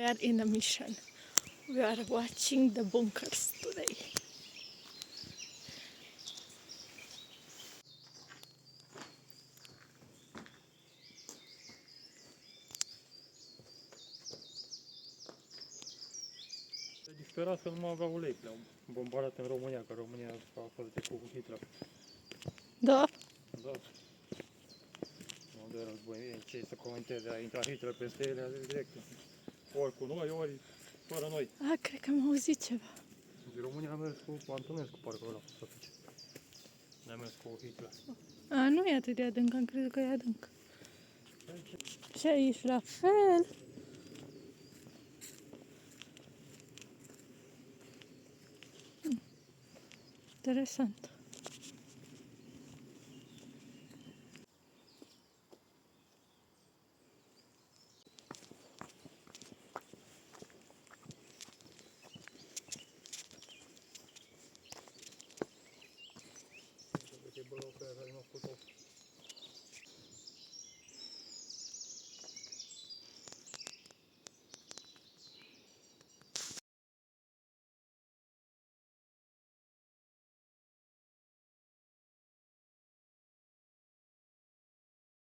are in a mission. We are watching the bunkers today. E disperat că nu mai aveau ulei, le-au bombardat în România, că România a fost de cu Hitler. Da? Da. Nu de război, ce să comenteze, a intrat Hitler peste ele, a zis direct. Ori cu noi, ori fără noi. Cred că am auzit ceva. Din România a mers cu Antonescu, parcă ăla, să fice. Ne-a mers cu Hitler. Nu e atât de adânc, am crezut că e adânc. Și aici la fel. Interesant. Ce bălău pe aia care nu a făcut-o.